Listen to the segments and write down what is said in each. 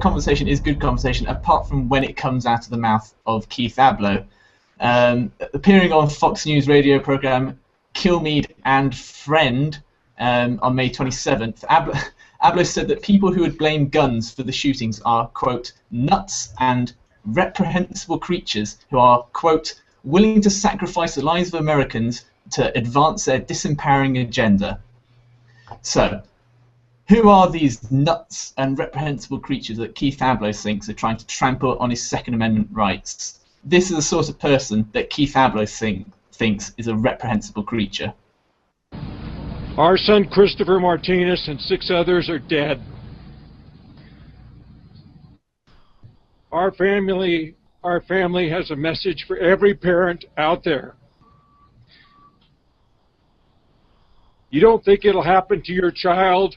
conversation is good conversation, apart from when it comes out of the mouth of Kieth Ablow. Appearing on Fox News radio program Kilmeade and Friend on May 27th, Ablow said that people who would blame guns for the shootings are, quote, nuts and reprehensible creatures who are, quote, willing to sacrifice the lives of Americans to advance their disempowering agenda. So, who are these nuts and reprehensible creatures that Kieth Ablow thinks are trying to trample on his Second Amendment rights? This is the sort of person that Kieth Ablow thinks is a reprehensible creature. Our son Christopher Martinez and 6 others are dead. Our family has a message for every parent out there. You don't think it'll happen to your child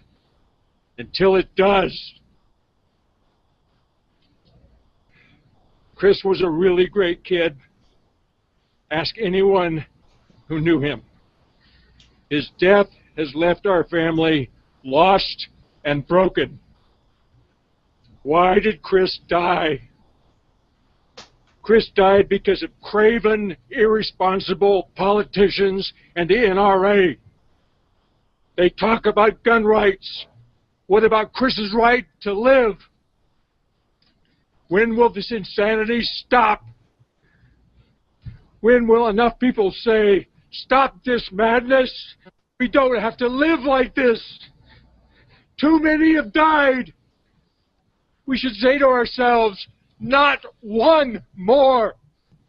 until it does. Chris was a really great kid. Ask anyone who knew him. His death has left our family lost and broken. Why did Chris die? Chris died because of craven, irresponsible politicians and the NRA. They talk about gun rights. What about Chris's right to live? When will this insanity stop? When will enough people say, stop this madness? We don't have to live like this. Too many have died. We should say to ourselves, not one more.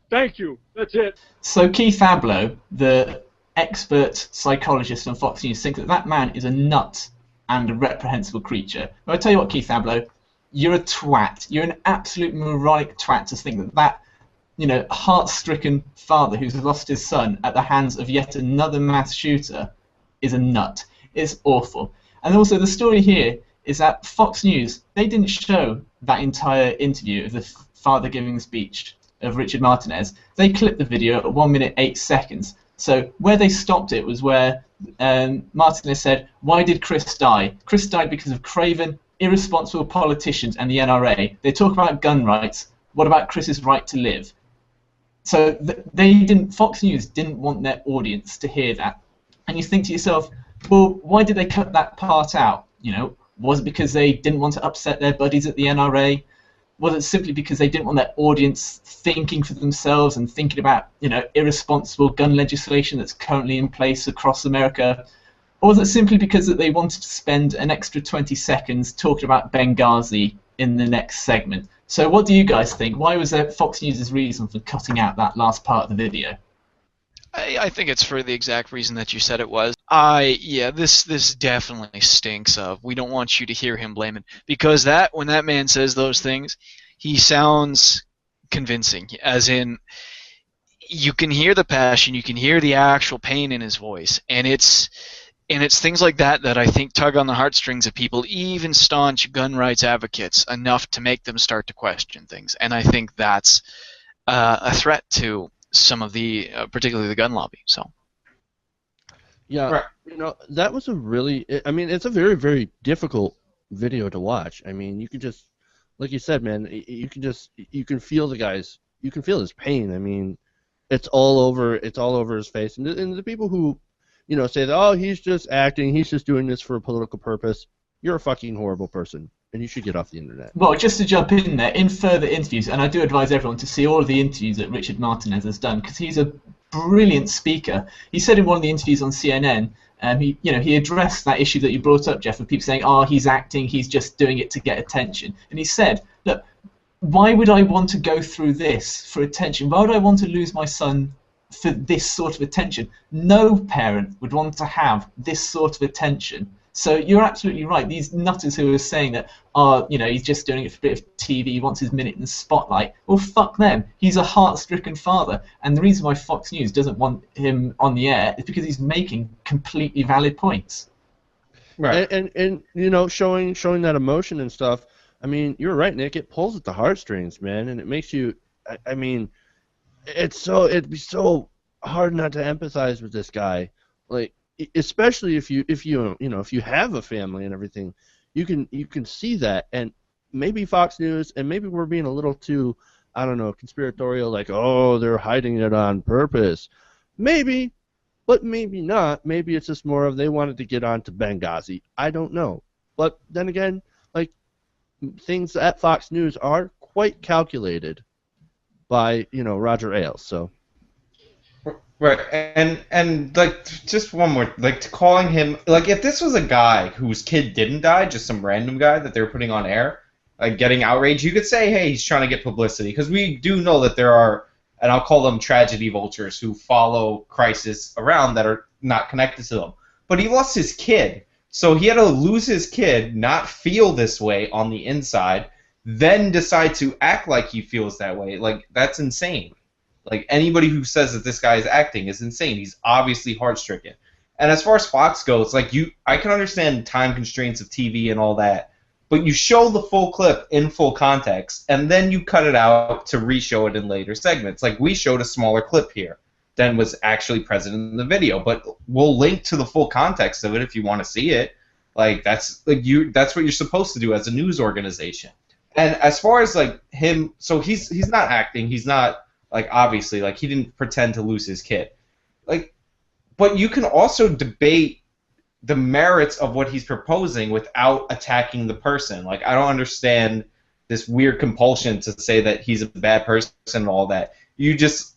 Thank you. That's it. So Kieth Ablow, the expert psychologist on Fox News, thinks that that man is a nut and a reprehensible creature. But I tell you what, Kieth Ablow, you're a twat. You're an absolute moronic twat to think that that, you know, heart-stricken father who's lost his son at the hands of yet another mass shooter is a nut. It's awful. And also the story here is that Fox News, they didn't show that entire interview of the father giving the speech of Richard Martinez. They clipped the video at 1 minute 8 seconds. So where they stopped it was where Martinez said, why did Chris die? Chris died because of craven, irresponsible politicians and the NRA. They talk about gun rights. What about Chris's right to live? So Fox News didn't want their audience to hear that. And you think to yourself, well, why did they cut that part out? You know, was it because they didn't want to upset their buddies at the NRA? Was it simply because they didn't want their audience thinking for themselves and thinking about, you know, irresponsible gun legislation that's currently in place across America? Or was it simply because that they wanted to spend an extra 20 seconds talking about Benghazi in the next segment? So what do you guys think? Why was that Fox News' reason for cutting out that last part of the video? I think it's for the exact reason that you said it was. Yeah, this definitely stinks of. We don't want you to hear him blaming, because when that man says those things, he sounds convincing. As in, you can hear the passion, you can hear the actual pain in his voice, and it's things like that that I think tug on the heartstrings of people, even staunch gun rights advocates, enough to make them start to question things. And I think that's a threat to some of the, particularly the gun lobby. So. Yeah, right. You know, that was a really, I mean, it's a very, very difficult video to watch. I mean, you can just, like you said, man, you can feel you can feel his pain. I mean, it's all over his face. And the people who, you know, say that, oh, he's just acting, he's just doing this for a political purpose, you're a fucking horrible person, and you should get off the internet. Well, just to jump in there, in further interviews, and I do advise everyone to see all of the interviews that Richard Martinez has done, because he's a brilliant speaker. He said in one of the interviews on CNN, he addressed that issue that you brought up, Jeff, of people saying, oh, he's acting, he's just doing it to get attention. And he said, look, why would I want to go through this for attention? Why would I want to lose my son for this sort of attention? No parent would want to have this sort of attention. So you're absolutely right. These nutters who are saying that, he's just doing it for a bit of TV, he wants his minute in the spotlight. Well, fuck them. He's a heart-stricken father. And the reason why Fox News doesn't want him on the air is because he's making completely valid points. Right. And you know, showing that emotion and stuff, I mean, you're right, Nick. It pulls at the heartstrings, man, and it makes you, I mean, it'd be so hard not to empathize with this guy. Like, especially if you have a family and everything, you can see that, and maybe Fox News, and maybe we're being a little too, I don't know, conspiratorial, like, oh, they're hiding it on purpose. Maybe, but maybe not. Maybe it's just more of they wanted to get on to Benghazi. I don't know. But then again, like, things at Fox News are quite calculated by, Roger Ailes, so. Right, and like, just one more, like, calling him, like, if this was a guy whose kid didn't die, just some random guy that they were putting on air, like, getting outraged, you could say, hey, he's trying to get publicity, because we do know that there are, and I'll call them tragedy vultures, who follow crisis around that are not connected to them. But he lost his kid, so he had to lose his kid, not feel this way on the inside, then decide to act like he feels that way. Like, that's insane. Like, anybody who says that this guy is acting is insane. He's obviously heart-stricken. And as far as Fox goes, like, I can understand time constraints of TV and all that, but you show the full clip in full context, and then you cut it out to re-show it in later segments. Like, we showed a smaller clip here than was actually present in the video, but we'll link to the full context of it if you want to see it. Like, that's what you're supposed to do as a news organization. And as far as, like, him, so he's not acting, he's not, like, obviously, like, he didn't pretend to lose his kid. Like, but you can also debate the merits of what he's proposing without attacking the person. Like, I don't understand this weird compulsion to say that he's a bad person and all that. You just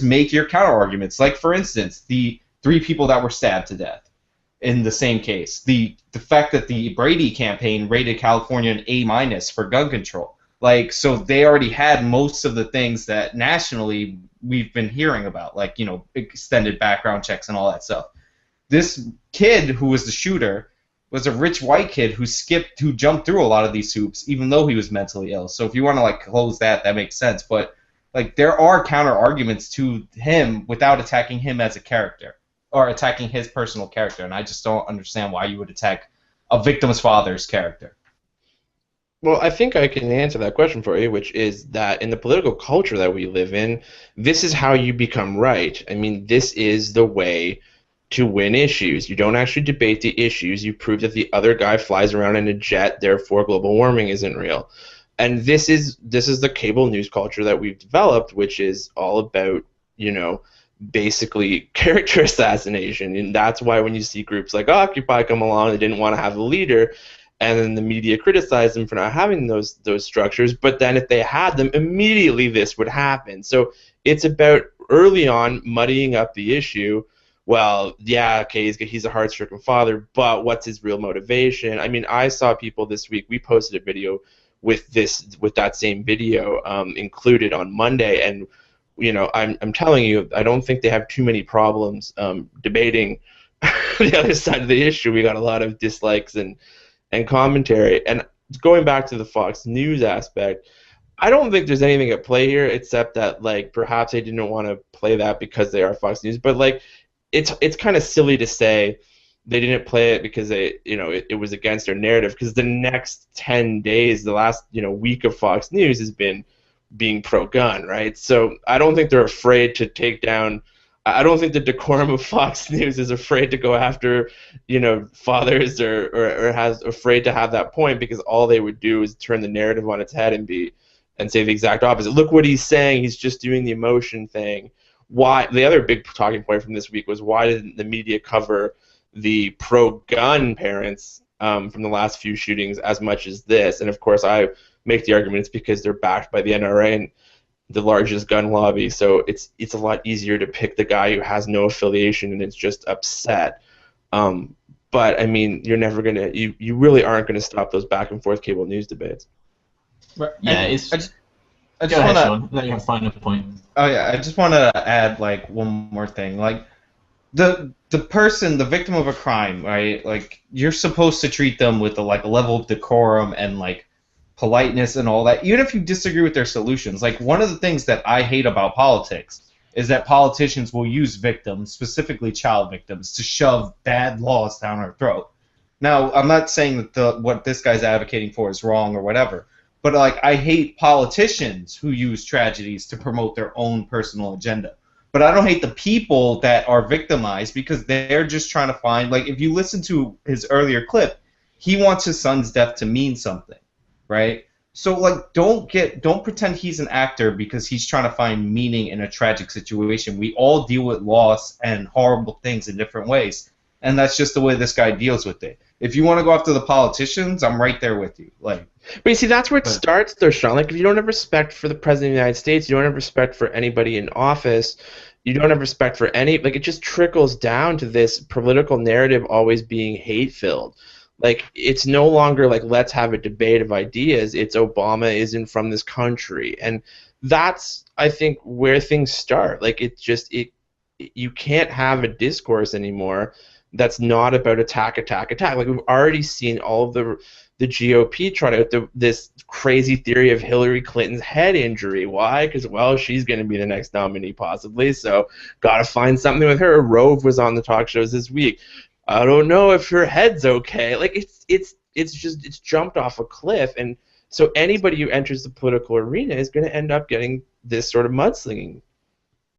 make your counter arguments. Like, for instance, the 3 people that were stabbed to death in the same case. The fact that the Brady campaign rated California an A- for gun control. Like, so they already had most of the things that nationally we've been hearing about, like, extended background checks and all that stuff. This kid who was the shooter was a rich white kid who jumped through a lot of these hoops, even though he was mentally ill. So if you want to, like, close that makes sense. But, like, there are counter arguments to him without attacking him as a character or attacking his personal character, and I just don't understand why you would attack a victim's father's character. Well, I think I can answer that question for you, which is that in the political culture that we live in, this is how you become right. I mean, this is the way to win issues. You don't actually debate the issues. You prove that the other guy flies around in a jet, therefore global warming isn't real. And this is the cable news culture that we've developed, which is all about, basically character assassination. And that's why when you see groups like Occupy come along, they didn't want to have a leader, and then the media criticized them for not having those structures, but then if they had them, immediately this would happen. So it's about early on muddying up the issue. Well, yeah, okay, he's a heart-stricken father, but what's his real motivation? I mean, I saw people this week, we posted a video with that same video included on Monday, and I'm telling you, I don't think they have too many problems debating the other side of the issue. We got a lot of dislikes and commentary. And going back to the Fox News aspect, I don't think there's anything at play here except that, like, perhaps they didn't want to play that because they are Fox News. But, like, it's kind of silly to say they didn't play it because it was against their narrative, because the next 10 days, the last week of Fox News has been being pro-gun, right? So I don't think they're afraid to take down. I don't think the decorum of Fox News is afraid to go after, fathers or has afraid to have that point, because all they would do is turn the narrative on its head and say the exact opposite. Look what he's saying. He's just doing the emotion thing. Why? The other big talking point from this week was, why didn't the media cover the pro-gun parents from the last few shootings as much as this? And of course, I make the argument it's because they're backed by the NRA and the largest gun lobby, so it's a lot easier to pick the guy who has no affiliation and is just upset. But I mean, you're never gonna, you really aren't gonna stop those back and forth cable news debates. Right. Yeah, I just want to let you have a final point. Oh yeah, I just want to add, like, one more thing. Like, the person, the victim of a crime, right? Like, you're supposed to treat them with a level of decorum and, like, politeness and all that, even if you disagree with their solutions. Like, one of the things that I hate about politics is that politicians will use victims, specifically child victims, to shove bad laws down our throat. Now, I'm not saying that what this guy's advocating for is wrong or whatever, but, like, I hate politicians who use tragedies to promote their own personal agenda. But I don't hate the people that are victimized, because they're just trying to find, like, if you listen to his earlier clip, he wants his son's death to mean something. right? So like, don't pretend he's an actor because he's trying to find meaning in a tragic situation. We all deal with loss and horrible things in different ways, and that's just the way this guy deals with it. If you want to go after the politicians, I'm right there with you. Like, but you see, that's where it starts, though, Sean. Like, if you don't have respect for the president of the United States, you don't have respect for anybody in office, you don't have respect for any, like, it just trickles down to this political narrative always being hate-filled. Like, it's no longer like, let's have a debate of ideas. It's Obama isn't from this country. And that's, I think, where things start. Like, you can't have a discourse anymore that's not about attack. Like, we've already seen all of the GOP trying out this crazy theory of Hillary Clinton's head injury. Why? Because, well, she's going to be the next nominee possibly, so got to find something with her. Rove was on the talk shows this week. I don't know if her head's okay. Like, it's jumped off a cliff, and so anybody who enters the political arena is going to end up getting this sort of mudslinging